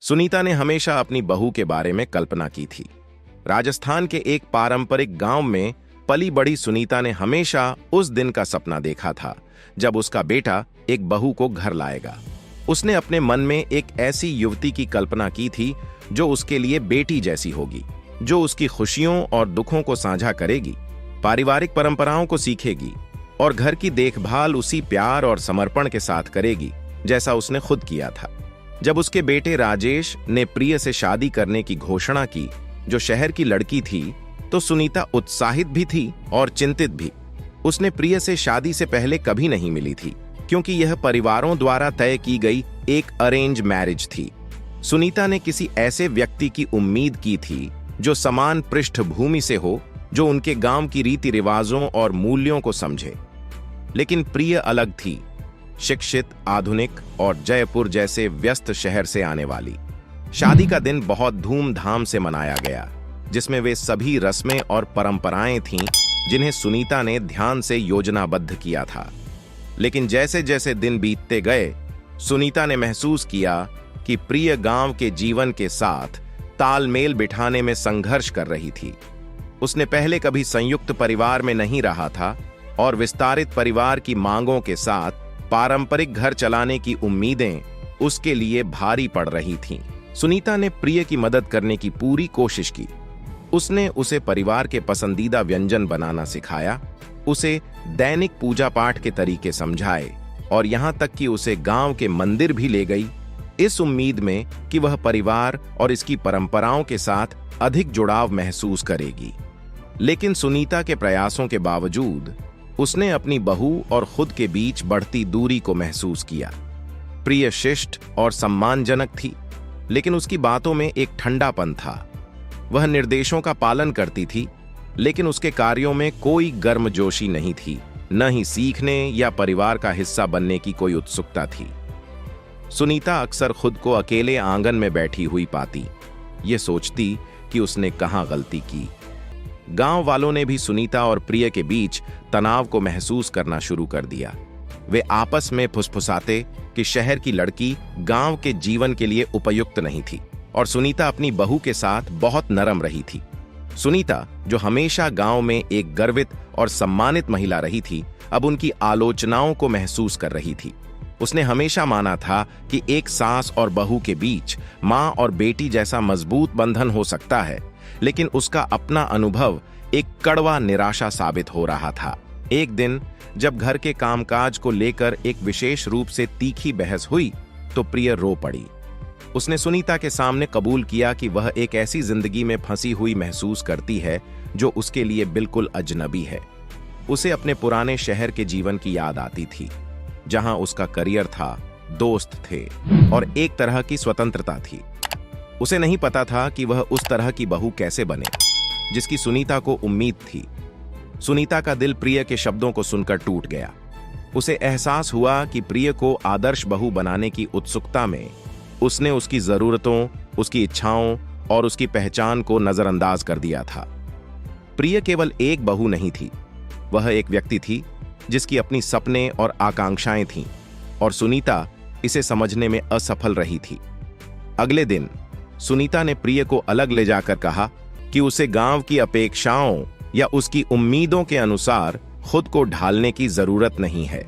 सुनीता ने हमेशा अपनी बहू के बारे में कल्पना की थी। राजस्थान के एक पारंपरिक गांव में पली बड़ी सुनीता ने हमेशा उस दिन का सपना देखा था जब उसका बेटा एक बहू को घर लाएगा। उसने अपने मन में एक ऐसी युवती की कल्पना की थी जो उसके लिए बेटी जैसी होगी, जो उसकी खुशियों और दुखों को साझा करेगी, पारिवारिक परंपराओं को सीखेगी और घर की देखभाल उसी प्यार और समर्पण के साथ करेगी जैसा उसने खुद किया था। जब उसके बेटे राजेश ने प्रिय से शादी करने की घोषणा की, जो शहर की लड़की थी, तो सुनीता उत्साहित भी थी और चिंतित भी। उसने प्रिय से शादी से पहले कभी नहीं मिली थी, क्योंकि यह परिवारों द्वारा तय की गई एक अरेंज मैरिज थी। सुनीता ने किसी ऐसे व्यक्ति की उम्मीद की थी जो समान पृष्ठभूमि से हो, जो उनके गांव की रीति रिवाजों और मूल्यों को समझे। लेकिन प्रिय अलग थी, शिक्षित, आधुनिक और जयपुर जैसे व्यस्त शहर से आने वाली। शादी का दिन बहुत धूमधाम से मनाया गया, जिसमें वे सभी रस्में और परंपराएं थीं जिन्हें सुनीता ने ध्यान से योजनाबद्ध किया था। लेकिन जैसे जैसे दिन बीतते गए, सुनीता ने महसूस किया कि प्रिय गांव के जीवन के साथ तालमेल बिठाने में संघर्ष कर रही थी। उसने पहले कभी संयुक्त परिवार में नहीं रहा था और विस्तारित परिवार की मांगों के साथ पारंपरिक घर चलाने की उम्मीदें उसके लिए भारी पड़ रही थीं। सुनीता ने प्रिय की मदद करने की पूरी कोशिश की। उसने उसे परिवार के पसंदीदा व्यंजन बनाना सिखाया, उसे दैनिक पूजा पाठ के तरीके समझाए और यहां तक कि उसे गांव के मंदिर भी ले गई, इस उम्मीद में कि वह परिवार और इसकी परंपराओं के साथ अधिक जुड़ाव महसूस करेगी। लेकिन सुनीता के प्रयासों के बावजूद उसने अपनी बहू और खुद के बीच बढ़ती दूरी को महसूस किया। प्रिय शिष्ट और सम्मानजनक थी, लेकिन उसकी बातों में एक ठंडापन था। वह निर्देशों का पालन करती थी, लेकिन उसके कार्यों में कोई गर्मजोशी नहीं थी, न ही सीखने या परिवार का हिस्सा बनने की कोई उत्सुकता थी। सुनीता अक्सर खुद को अकेले आंगन में बैठी हुई पाती, ये सोचती कि उसने कहां गलती की। गांव वालों ने भी सुनीता और प्रिय के बीच तनाव को महसूस करना शुरू कर दिया। वे आपस में फुसफुसाते कि शहर की लड़की गांव के जीवन के लिए उपयुक्त नहीं थी और सुनीता अपनी बहू के साथ बहुत नरम रही थी। सुनीता, जो हमेशा गांव में एक गर्वित और सम्मानित महिला रही थी, अब उनकी आलोचनाओं को महसूस कर रही थी। उसने हमेशा माना था कि एक सास और बहू के बीच मां और बेटी जैसा मजबूत बंधन हो सकता है, लेकिन उसका अपना अनुभव एक कड़वा निराशा साबित हो रहा था। एक दिन जब घर के कामकाज को लेकर एक विशेष रूप से तीखी बहस हुई, तो प्रिय रो पड़ी। उसने सुनीता के सामने कबूल किया कि वह एक ऐसी जिंदगी में फंसी हुई महसूस करती है जो उसके लिए बिल्कुल अजनबी है। उसे अपने पुराने शहर के जीवन की याद आती थी, जहां उसका करियर था, दोस्त थे और एक तरह की स्वतंत्रता थी। उसे नहीं पता था कि वह उस तरह की बहू कैसे बने जिसकी सुनीता को उम्मीद थी। सुनीता का दिल प्रिय के शब्दों को सुनकर टूट गया। उसे एहसास हुआ कि प्रिय को आदर्श बहू बनाने की उत्सुकता में उसने उसकी जरूरतों, उसकी इच्छाओं और उसकी पहचान को नजरअंदाज कर दिया था। प्रिय केवल एक बहू नहीं थी, वह एक व्यक्ति थी जिसकी अपनी सपने और आकांक्षाएं थीं और सुनीता इसे समझने में असफल रही थी। अगले दिन सुनीता ने प्रिय को अलग ले जाकर कहा कि उसे गांव की अपेक्षाओं या उसकी उम्मीदों के अनुसार खुद को ढालने की जरूरत नहीं है।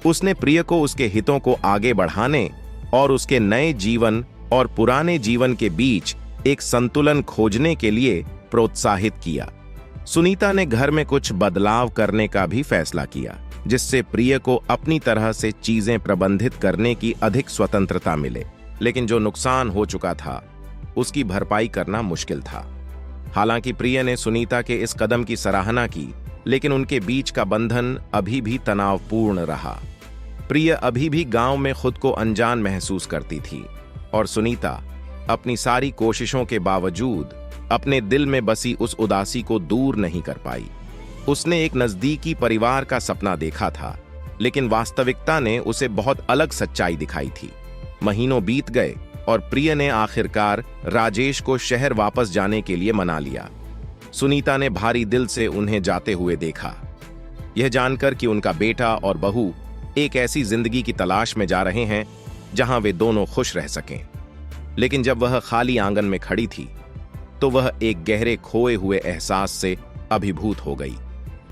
उसने प्रिय को उसके हितों को आगे बढ़ाने और उसके नए जीवन और पुराने जीवन के बीच एक संतुलन खोजने के लिए प्रोत्साहित किया। सुनीता ने घर में कुछ बदलाव करने का भी फैसला किया, जिससे प्रिय को अपनी तरह से चीजें प्रबंधित करने की अधिक स्वतंत्रता मिले। लेकिन जो नुकसान हो चुका था, उसकी भरपाई करना मुश्किल था। हालांकि प्रिय ने सुनीता के इस कदम की सराहना की, लेकिन उनके बीच का बंधन अभी भी तनावपूर्ण रहा। प्रिय अभी भी गांव में खुद को अनजान महसूस करती थी और सुनीता अपनी सारी कोशिशों के बावजूद अपने दिल में बसी उस उदासी को दूर नहीं कर पाई। उसने एक नजदीकी परिवार का सपना देखा था, लेकिन वास्तविकता ने उसे बहुत अलग सच्चाई दिखाई थी। महीनों बीत गए और प्रिय ने आखिरकार राजेश को शहर वापस जाने के लिए मना लिया। सुनीता ने भारी दिल से उन्हें जाते हुए देखा, यह जानकर कि उनका बेटा और बहू एक ऐसी जिंदगी की तलाश में जा रहे हैं जहां वे दोनों खुश रह सकें। लेकिन जब वह खाली आंगन में खड़ी थी तो वह एक गहरे खोए हुए एहसास से अभिभूत हो गई।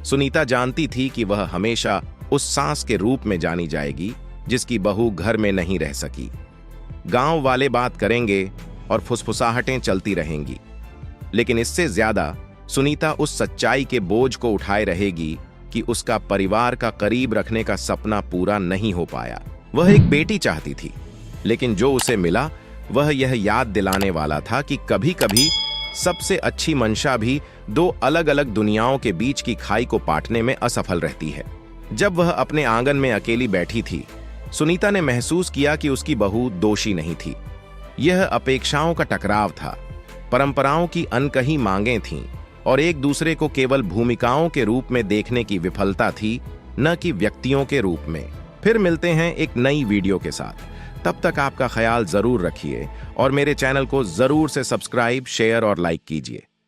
सुनीता जानती थी कि वह हमेशा उस सास के रूप में जानी जाएगी जिसकी बहू घर में नहीं रह सकी। गांव वाले बात करेंगे और फुसफुसाहटें चलती रहेंगी, लेकिन इससे ज्यादा सुनीता उस सच्चाई के बोझ को उठाए रहेगी कि उसका परिवार का करीब रखने का सपना पूरा नहीं हो पाया। वह एक बेटी चाहती थी, लेकिन जो उसे मिला वह यह याद दिलाने वाला था कि कभी-कभी सबसे अच्छी मंशा भी दो अलग-अलग दुनियाओं के बीच की खाई को पाटने में असफल रहती है। जब वह अपने आंगन में अकेली बैठी थी, सुनीता ने महसूस किया कि उसकी बहू दोषी नहीं थी। यह अपेक्षाओं का टकराव था, परंपराओं की अनकही मांगें थीं और एक दूसरे को केवल भूमिकाओं के रूप में देखने की विफलता थी, न कि व्यक्तियों के रूप में। फिर मिलते हैं एक नई वीडियो के साथ। तब तक आपका ख्याल जरूर रखिए और मेरे चैनल को जरूर से सब्सक्राइब, शेयर और लाइक कीजिए।